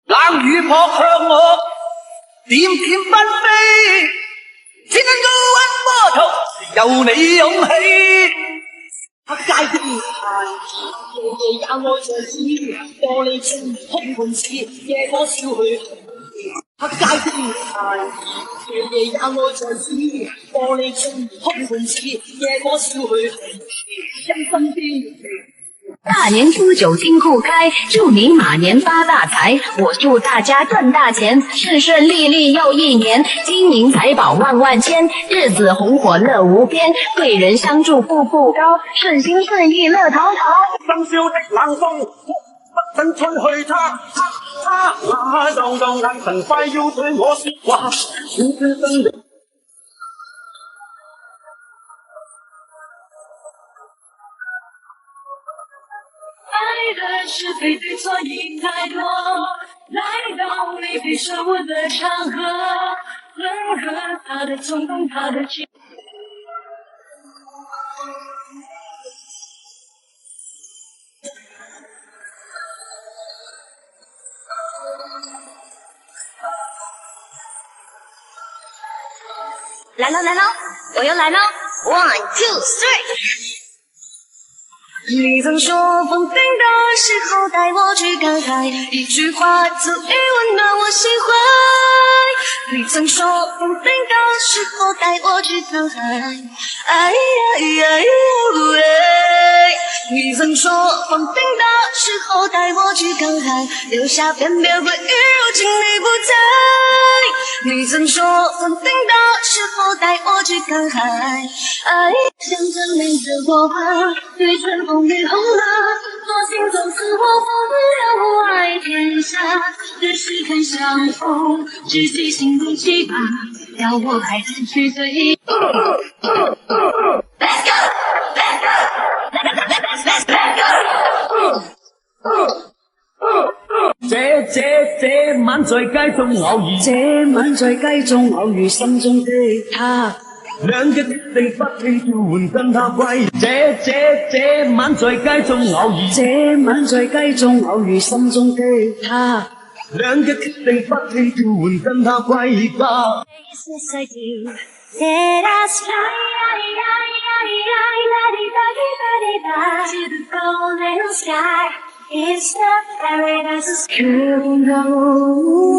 冷雨撲向我，點點紛飛，只能高溫波濤，由你湧起。黑街的女孩，夜夜也愛在此，玻璃窗空盤子，夜歌笑去。黑街的女孩，夜夜也愛在此，玻璃窗空盤子，夜歌笑去。陰森的大年初九金库开，祝您马年发大财！我祝大家赚大钱，顺顺利利又一年，金银财宝万万千，日子红火乐无邊，貴人相助步步高，順心順意樂淘淘。深宵的冷風，不准吹去他，那就眼神快要對我說話，小圈真理。愛的是非對錯已太多，來到你陪着我的場合，任何他的衝動，他的情。來嘍來嘍，我又來嘍 ！One two three。你曾說風停的時候帶我去看海，一句話足以溫暖我心懷。你曾說風停的時候帶我去看海，哎呀呀喲哎。你曾說風停的時候帶我去看海，留下片片回憶，如今你不在。你曾說風停的時候帶我去看海，哎，像這美的火花，對春風雨紅了，多情總是我風流愛天下，只是看相逢，知己心不齊吧，要我還是去追。Let's go, let's go, let's go. 這晚在街中偶遇，這晚在街中偶遇心中的他，兩個決定不棄交換跟他歸。這晚在街中偶遇，這晚在街中偶遇心中的他，兩個決定不棄交換跟他歸吧。Yes, I do. Let us fly, to the golden sky. It's the paradise. 可不能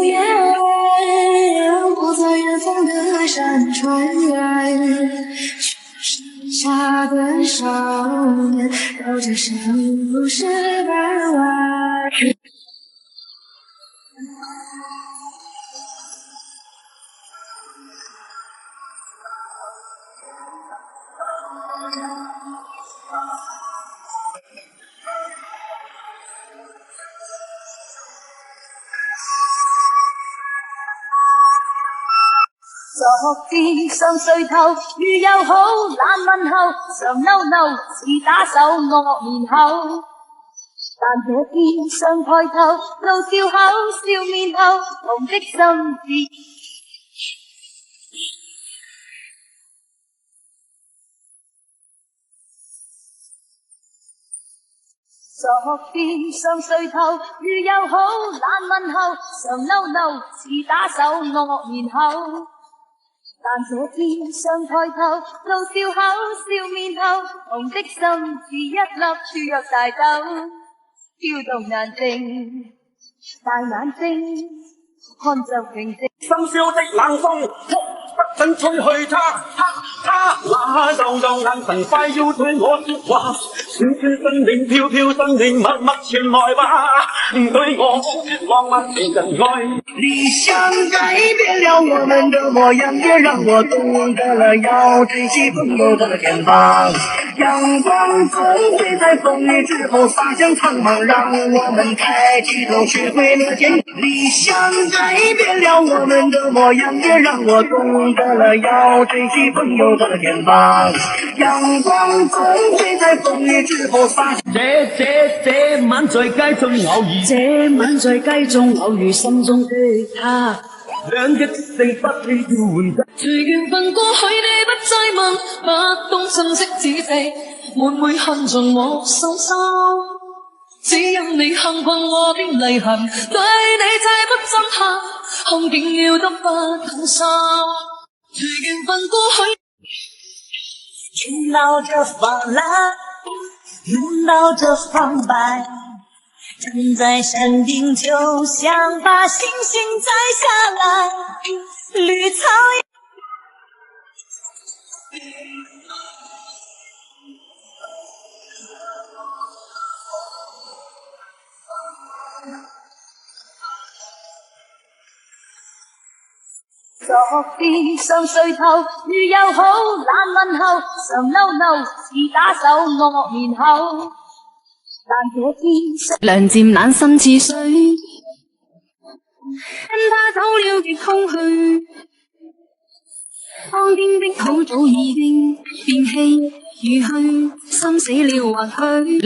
言，我在远方的山川外，剩下的少年，绕着城市而外。昨天上垂頭，雨又好，懶問候，常嬲嬲，似打手惡面口。但這天上抬頭，露笑口，笑面後，夢的心志。昨天上垂頭，雨又好，懶問候，常嬲嬲，似打手惡面口。但這天上抬頭，露笑口，笑面後，紅的心似一粒豬肉大豆，跳動難靜，大眼睛看就平靜。深宵的冷風，不准吹去他，那就眼神快要對我說話，小圈身影飄飄身影默默傳來吧，對我浪漫情人愛。理想改變了我們的模樣，也讓我懂得了要珍惜朋友的肩膀。陽光總會在風雨之後灑向蒼茫，讓我們抬起頭學會了堅。理想改變了我們的模樣，也讓我懂得了要珍惜朋友的肩膀。陽光總會在風雨之後灑向。這晚在街中偶遇，這晚在街中偶遇心中的他，兩個決定不棄交換。隨緣分過去你不再問，不懂珍惜此地，每每看盡我心心，只因你幸困我的淚痕，對你太看見了都不痛心，隨緣分過去。聽到這放藍，聞到這放白，站在山頂就想把星星摘下來，綠草也昨天上垂頭，雨又好，難問候，常嬲嬲，似打手惡面口。但這天梁漸冷心似水，因他走了極空去，當天的土早已經變氣如去，心死了或許。這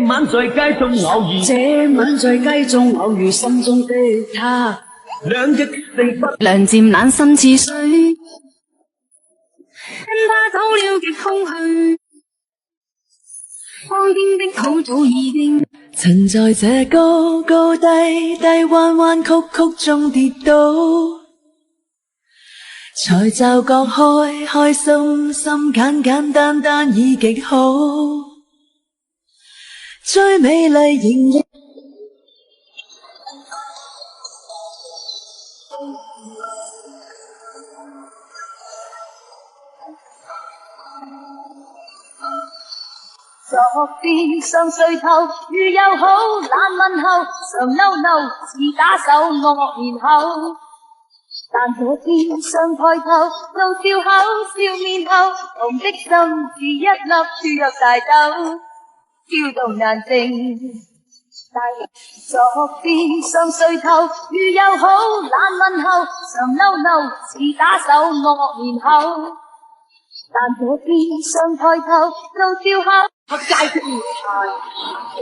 晚在街中偶遇，這晚在街中偶遇心中的他。兩隻定不梁漸冷心似水，因他走了極空去，當天的土早已經。曾在這高高低低彎彎曲曲中跌倒，才驟覺開開心心簡簡單單已極好，最美麗仍然昨天上垂頭，雨又好，難問候，常嬲嬲，似打手惡面口。但這天上抬頭，露笑口，笑面後，紅的心似一粒注入大豆，跳動難靜。昨天上垂頭，雨又好，難問候，常嬲嬲，似打手惡面口。但這天上抬頭，露笑口。黑街的女孩，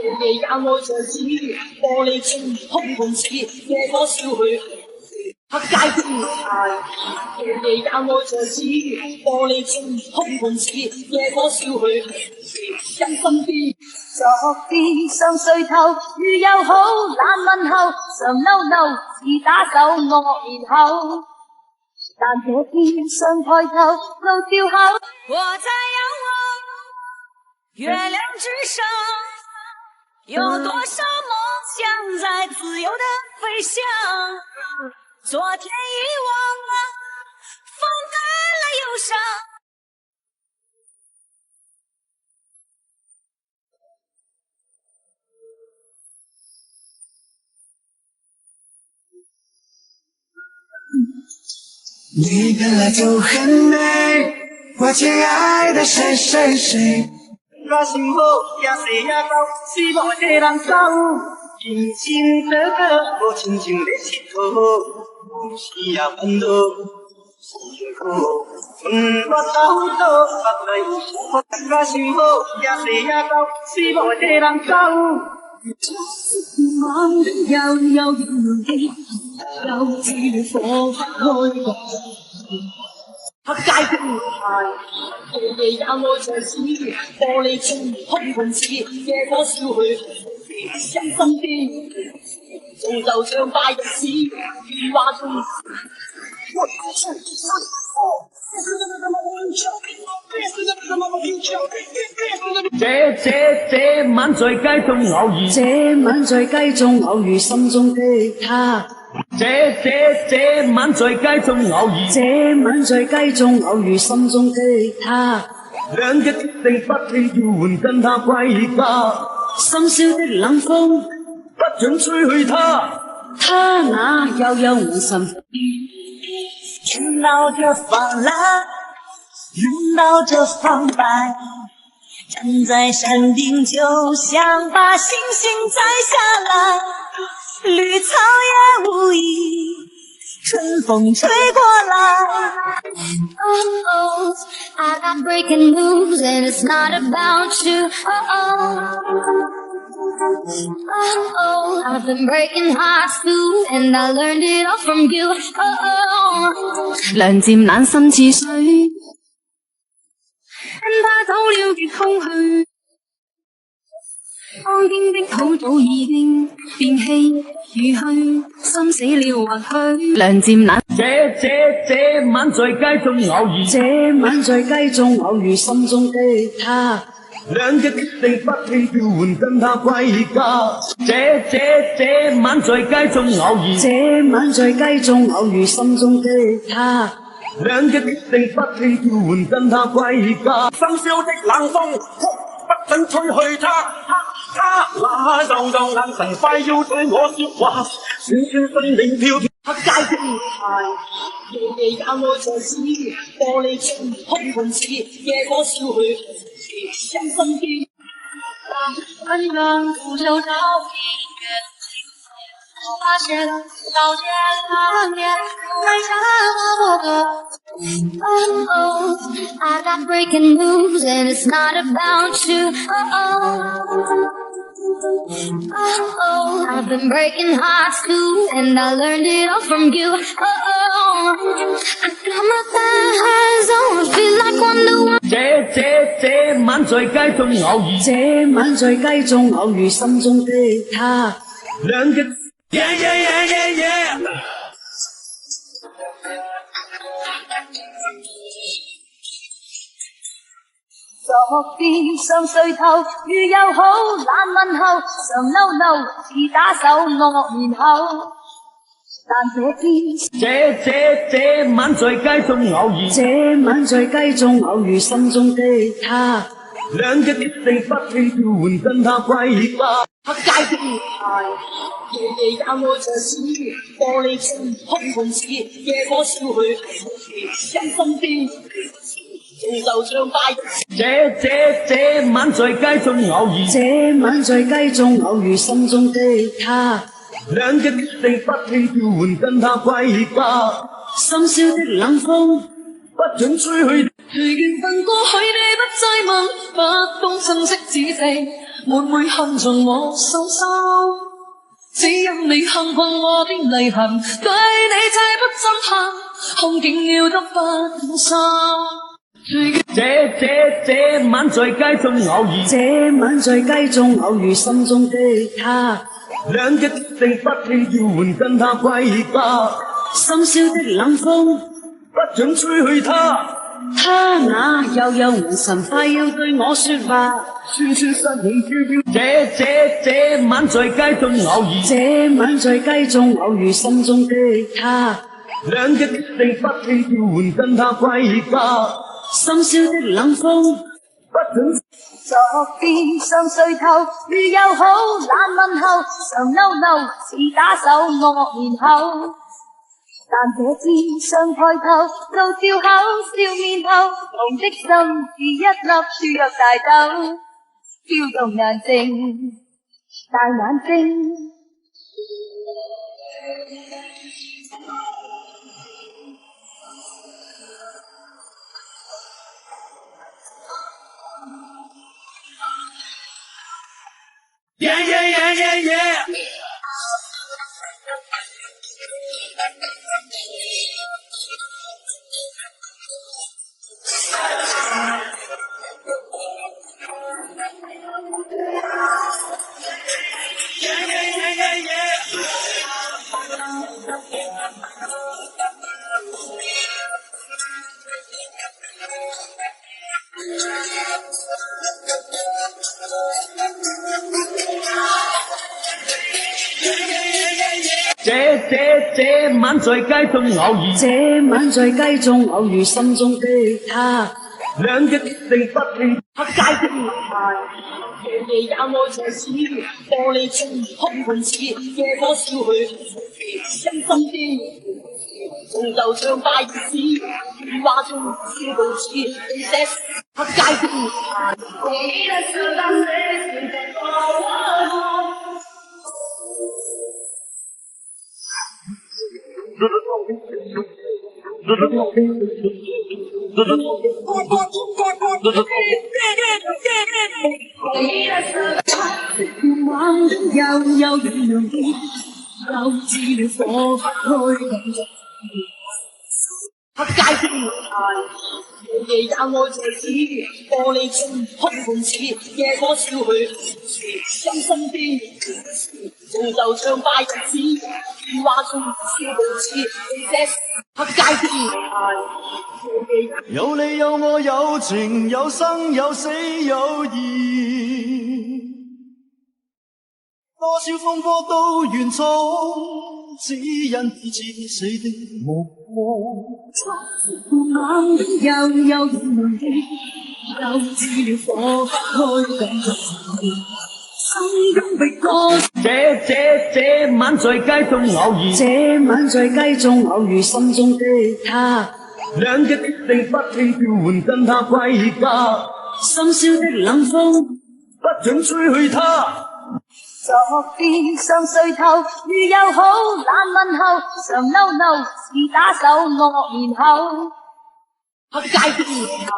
夜夜也愛在此，玻璃窗空碰瓷，夜火燒去。黑街的女孩，夜夜也愛在此，玻璃窗空碰瓷，夜火燒去。因身邊昨天上垂頭，雨又好，難問候，常嬲嬲，似打手惡面口。但這天上抬頭，露笑口。我在仰望月亮之上，有多少夢想在自由的飛翔？昨天遺忘了，風乾了憂傷。你本來就很美，我親愛的誰誰誰。我心好也細也高，是無一個人走，真真切切，無親像咧佚佗，有時也煩惱，辛苦，我偷偷發來有想法。我心好也細也高，是無一個人走。望遙遙遠地，有似火花開過。黑街的女孩，夜夜也愛在此，玻璃窗空碰瓷，夜火燒去。因身邊造就像大日子，雨話中。這晚在街中偶遇，這晚在街中偶遇心中的他。這晚在街中偶遇，這晚在街中偶遇心中的他。兩隻決定不棄要換跟他歸家，深宵的冷風不准吹去他。他那悠悠無神。聽到這放藍，聞到這放白，站在山頂就想把星星摘下來，綠草也無意，春風吹過來。Oh, I got breaking news and it's not about you. Oh, I've been breaking hearts too, and I learned it all from you. 梁漸冷心似水，因他走了極空去，當天的土早已經變氣如去。心死了還去。梁漸冷，這晚在街中偶遇，這晚在街中偶遇心中的他。兩日決定不棄調換，跟他歸家。這晚在街中偶遇，這晚在街中偶遇心中的他。兩日決定不棄調換，跟他歸家。深宵的冷風，不准吹去他那悠悠眼神快要對我說話，算算生命飄飄。黑街的女孩，夜夜也愛在此，玻璃窗空盤似夜火燒去，心身邊。安然不就找一月，我發現了了解了你，埋下我的。Oh, I got breaking news and it's not about you. Oh, I've been breaking hearts too, and I learned it all from you. I got my thighs on, feel like Wonder Woman. 這晚在街中偶遇，這晚在街中偶遇心中的他。兩日，yeah。昨天想睡透，雨又好，懶問候，常嬲怒，似打手惡面口。但這晚在街中偶遇，這晚在街中偶遇心中的他。兩日決定不棄調換，跟他歸家。黑街的女孩，夜夜也愛在此，玻璃窗空盤似夜火燒去，心身邊。就唱快，這晚在街中偶遇，這晚在街中偶遇心中的他。兩日決定不棄調換，跟他歸家。深宵的冷風，不准吹去。緣分過去你不再問，不懂珍惜此地，沒會恨盡我心收。只因你幸困我的離痕，對你這不震撼，空境要得不忍心。這晚在街中偶遇，這晚在街中偶遇心中的他。兩日決定不棄調換，跟他歸家。深宵的冷風，不准吹去他那悠悠眼神快要對我說話，酸酸身影飄飄。這晚在街中偶遇，這晚在街中偶遇心中的他。兩日決定不棄調換，跟他歸家。深宵的冷風，不准。昨天想睡透，雨又好，懶問候，常嬲怒，似打手惡面口。但這次想抬頭，露笑口，笑面後，痛的心是一粒豬肉大豆，跳動眼睛，大眼睛。Yeah. 這晚在街中偶遇，這晚在街中偶遇心中的他。兩日決定不棄。黑街的女孩，夜夜也愛在此，玻璃窗空盤似夜火燒去，心身邊。仲就唱快意思，雨話中燒到似你寫黑街的女孩。晚悠悠遠亮天，又知了火不開。黑街的女孩，夜夜也愛在此，玻璃窗空盤似夜火燒去，心身邊。仲就唱快日子。話中笑無恥，這黑街的有你有我有情有生有死有義，多少風波都願衝，只因彼此死的目光。悠悠然夢見，留住了火不開感覺，心中被歌。這晚在街中偶遇，這晚在街中偶遇心中的他，兩日決定不聽召喚跟他歸家，深宵的冷風不准吹去他。昨天想睡透，如又好冷問候，常嬲嬲是打手惡面口。黑街的女孩，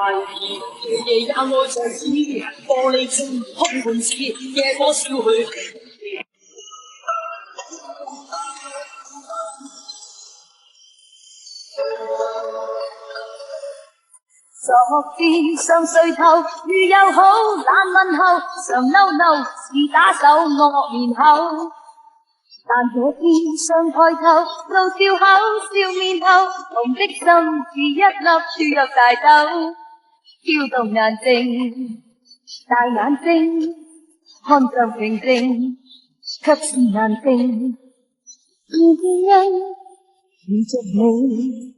夜夜也愛在此，玻璃中空盤子，夜歌燒去。昨天想睡透，如又好冷問候，常嬲嬲是打手惡面口。但這天想抬頭，露笑口笑面後，紅的心似一粒注入大豆，跳動眼睛，大眼睛看着平靜，卻是難靜，因着你。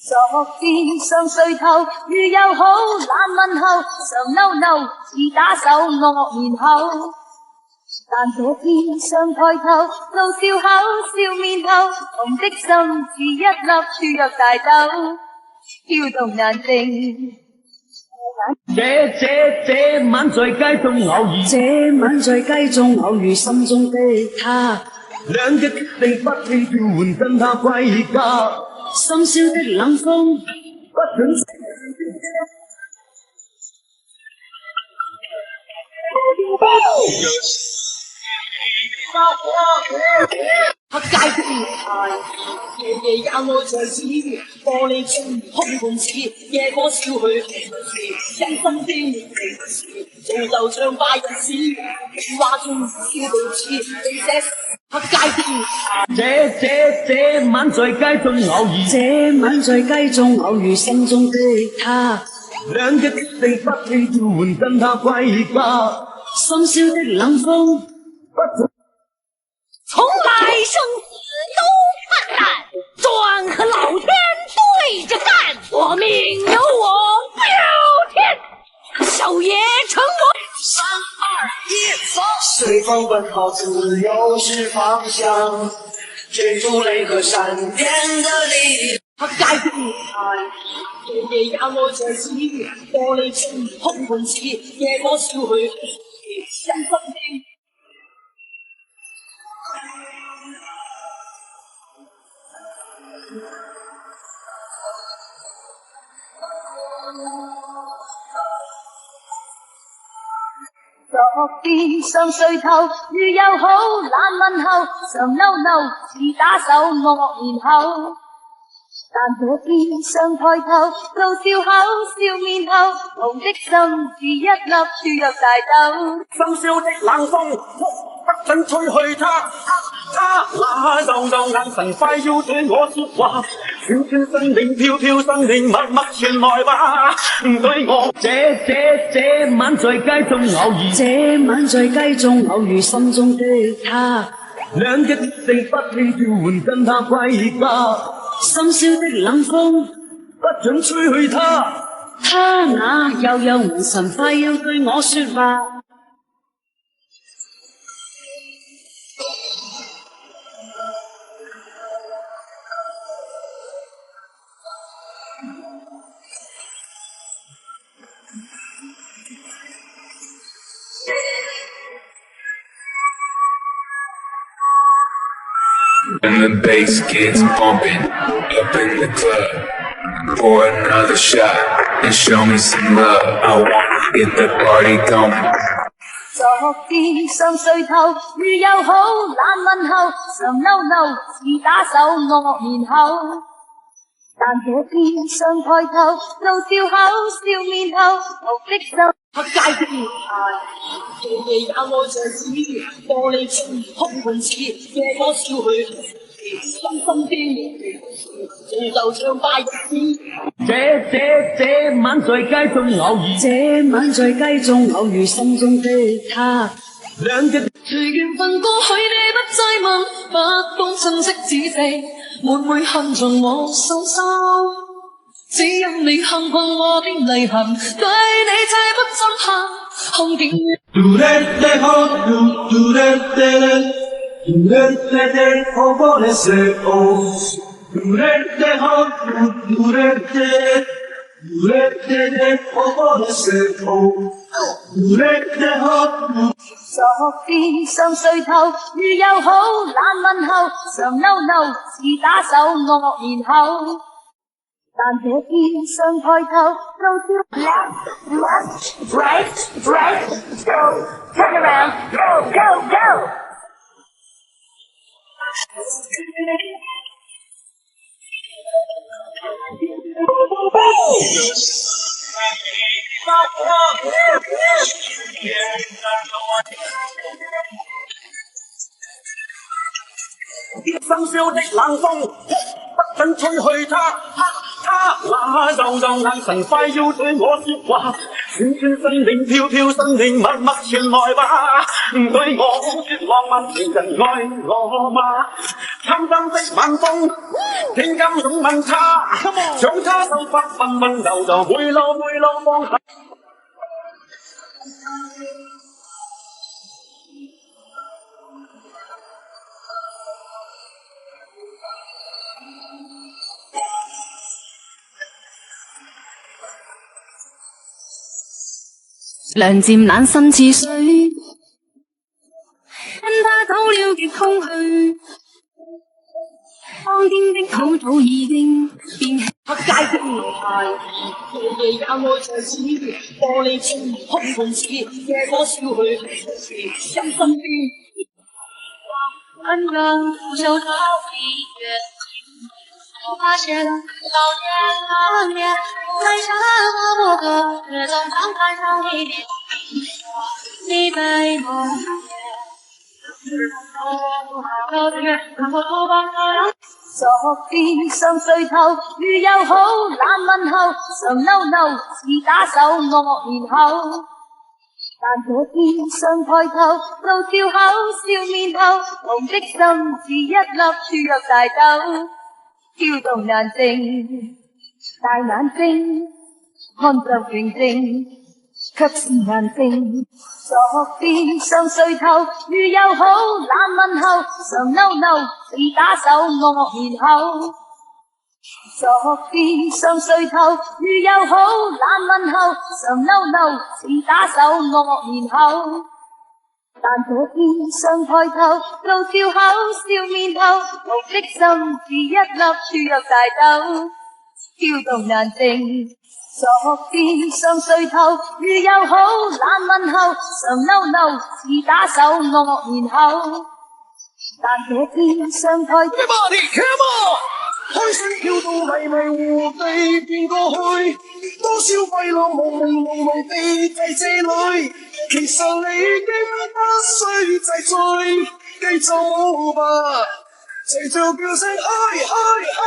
昨天想睡透，如又好冷問候，常嬲嬲是打手惡面口。但這天想抬頭，露笑口笑面後，紅的心似一粒注入大豆，跳動眼睛。這晚在街中偶遇，這晚在街中偶遇心中的他，兩日決定不聽召喚跟他歸家，深宵的冷風不准。黑街的女孩，夜夜也愛在此，玻璃中空盤子，夜歌燒去真心的情詞，造就像拜日子，話中笑到似黑街的女孩，這晚在街中偶遇，這晚在街中偶遇心中的他，兩日決定不聽召喚跟他歸家，深宵的冷風不准。从来生死都看淡，专和老天对着干。我命由我不由天，守夜成魔。随风奔跑，自由是方向，追逐雷和闪电的力黑街的女孩，夜夜也愛在此，玻璃中空盤子，夜歌燒去真心的。昨天想睡透，如又好冷問候，常嬲嬲是打手惡面口。但這天想抬頭，露笑口笑面後，紅的心似一粒注入大豆。深宵的冷風不准吹去他那動動眼神快要對我說話，串串生命飄飄生命默默傳來吧，對我這晚在街中偶遇，這晚在街中偶遇心中的他，兩日決定不聽召喚跟他歸家，深宵的冷風不准吹去他。他那悠悠無神快要對我說話。And the bass gets bumping up in the club. Pour another shot and show me some love. I wanna get the party going. 昨天想睡透，如又好冷問候，常嬲嬲是打手惡面口。但這天想抬頭，露笑口笑面後，紅的心。黑街的女孩，夜夜也愛像紙，玻璃窗空盤子，借歌笑去，深深邊，做就唱快啲。這晚在街中偶遇，這晚在街中偶遇心中的他。兩隻隨緣分過去，你不再問，不懂珍惜只地，每每恨從我手心。只因你幸困我的離痕，對你再不震撼，看見。昨天想睡透，雨又好，懶問候，常嬲嬲，似打手惡言後。但這天想抬頭，路跳 left right go turn around go go go。深宵的冷風，不准吹去他那柔柔硬神快要對我說話，轉轉身影飄飄身影默默傳來吧，對我說浪漫情人愛我嗎？參針的晚風，聽金勇問他，將他手法溫溫柔柔回路放下。涼漸冷心似水，因他走了極空虛，當天的土早已經變氣。黑街的女孩，夜夜也愛像紙，玻璃窗空盤子，借歌笑去，心身邊。安然不朽的音樂，我發現少年的臉，在沙漠某個街頭剛看上一點，你被我昨天想睡透，雨又好，懶問候，常嬲嬲，似打手惡言後。但這天想抬頭，露笑口，笑面後，紅的心似一粒注入大豆，跳動難靜，大眼睛看着平靜，卻是難靜。昨天想睡透，雨又好，懶問候，常嬲嬲，似打手惡言後。昨天想睡透，雨又好，懶問候，常嬲嬲，似打手惡言後。但這天想抬頭，露笑口，笑面後，紅的心似一粒注入大豆，跳動難靜。昨天想睡透，雨又好，懶問候，常嬲嬲，似打手惡言後。但這天想抬頭。開心跳到迷迷糊地變過去，多少廢浪朦朧地在這裏。其實你已經不需再追，繼續吧，隨着叫聲嗨嗨嗨。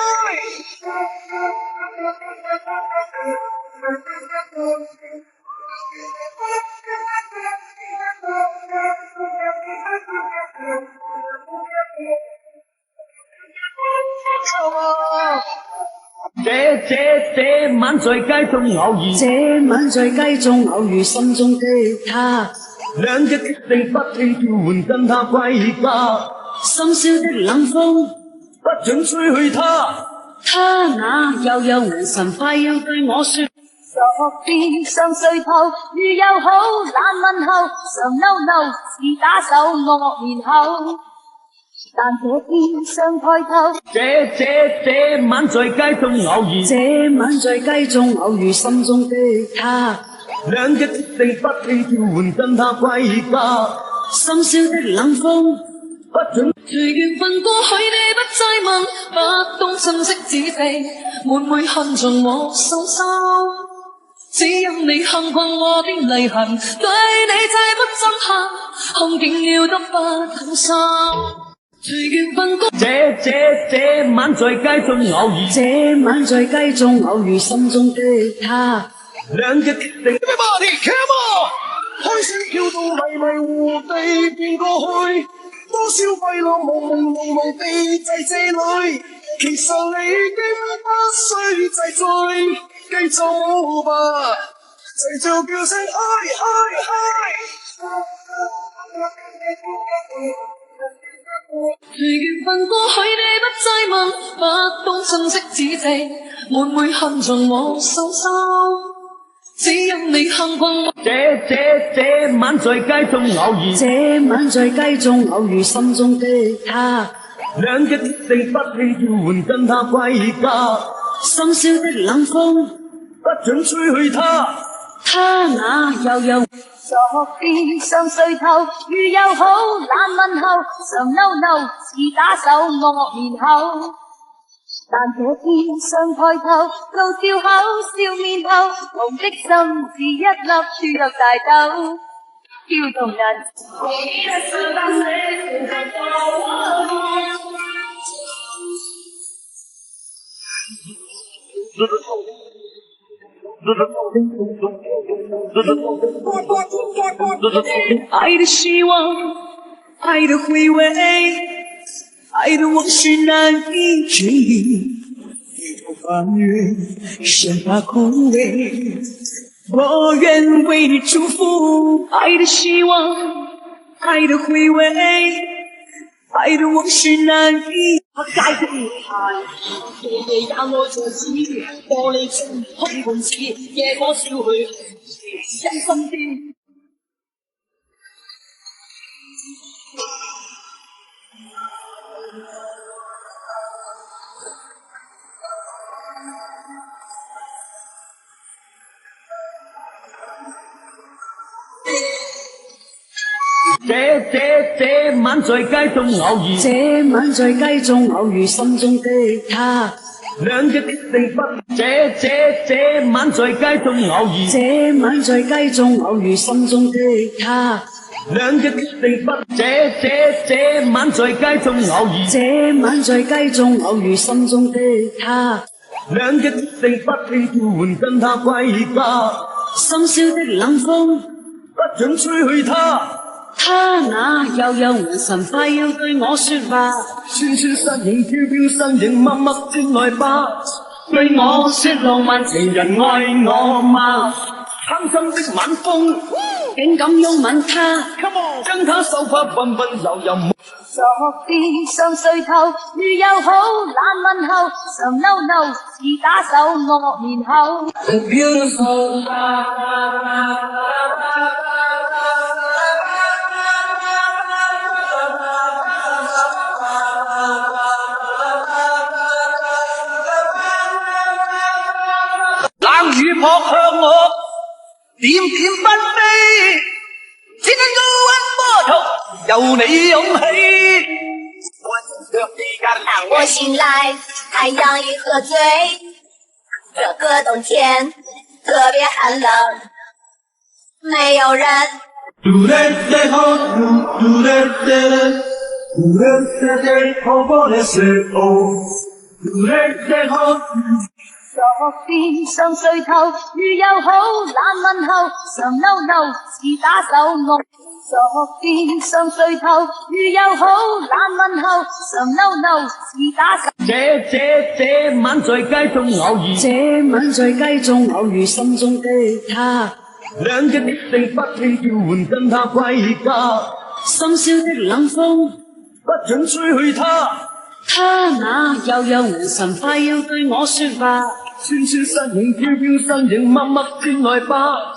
這晚在街中偶遇，這晚在街中偶遇心中的他，兩隻決定不聽叫喚跟他歸家，深宵的冷風不准吹去他那悠悠眼神快要對我說。昨天想睡透，雨又好，懶問候，常嬲嬲，似打手惡言後。但這天想抬頭，這晚在街中偶遇，這晚在街中偶遇心中的他，兩隻決定不聽叫喚跟他歸家，深宵的冷風不准。隨緣分過去，你不再問，不懂珍惜只地，每每恨從我手心。只因你幸困我的離痕，對你再不憎恨，看見了都不痛心。隨緣分歌，這晚在街中偶遇，這晚在街中偶遇心中的他，兩日決定。開聲跳到迷迷糊地變過去，多少廢浪朦地在這裏，其實你已經不需再追，繼續吧，隨着叫聲隨緣分過去你不再問，不懂珍惜只值，滿會恨盡我手心。只因你幸困我，這晚在街中偶遇，這晚在街中偶遇心中的他，兩日決定不棄交換跟他歸家，深宵的冷風不准吹去他，他那悠悠昨天想睡透，如又好懶問候，常嬲似打手惡面口。但這天想抬頭，露笑口笑面後，夢的心是一粒輸入大豆，跳動人。愛的希望，愛的回味，愛的往事難以追憶，一頭翻越，生怕枯萎。我願為你祝福，愛的希望，愛的回味，愛的往事難以。街的女孩，夜夜也愛着子，玻璃中空盤子，夜歌笑去，因身邊。這晚在街中偶遇，這晚在街中偶遇心中的他，兩日決定不。這晚在街中偶遇，這晚在街中偶遇心中的他，兩日決定不。這晚在街中偶遇，這晚在街中偶遇心中的他，兩日決定不棄交換跟他歸家，深宵的冷風不准吹去他。他那悠悠眼神快要對我說話，穿身影飄飄身影默默進來吧，對我說浪漫情人愛我嗎？貪心的晚風竟敢擁吻他，將他手法溫溫柔柔。昨天想睡透，如又好懶問候，常嬲似打手惡面口。冷雨撲向我，點點紛飛，只能高溫波濤，由你湧起。當我醒來，太陽已喝醉，這個冬天特別寒冷，沒有人。昨天想睡透，如又好懶問候，常嬲似打手惡。昨天想睡透，如又好懶問候，常嬲似打手。這晚在街中偶遇，這晚在街中偶遇心中的他，兩日決定不棄交換跟他歸家，深宵的冷風不准吹去他，他那悠悠眼神快要對我說話，穿身影飄飄身影默默進來吧。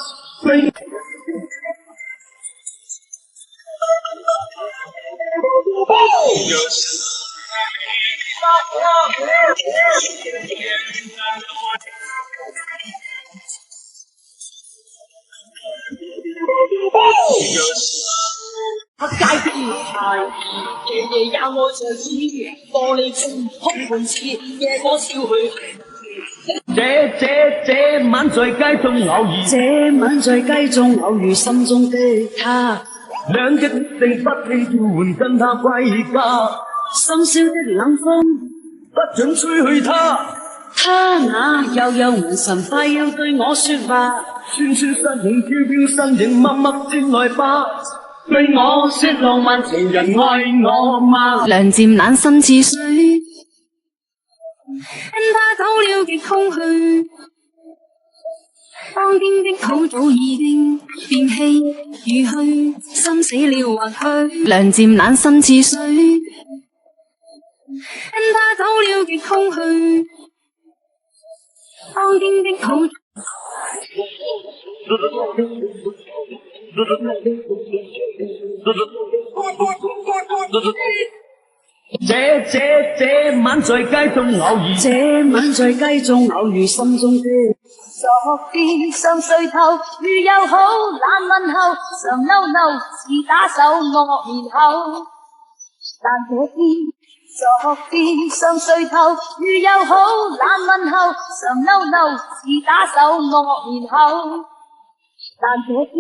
街的女孩，夜夜也愛着子，玻璃中空盤子，夜歌笑去。這晚在街中偶遇，這晚在街中偶遇心中的他，兩隻定不棄召喚跟他歸家，深宵的冷風不准吹去他。他那悠悠眼神快要對我說話，穿身影飄飄身影默默轉來吧，對我說浪漫情人愛我嗎？梁漸冷心似水，跟他走了極空虛，當天的土早已經變稀如虛，心死了或許。梁漸冷心似水，跟他走了極空虛，當天的土。這晚在街中偶遇，這晚在街中偶遇心中的昨天想睡透，如又好懶問候，常嬲嬲似打手惡面口。但這天昨天想睡透，如又好懶問候，常嬲嬲似打手惡面口。但這天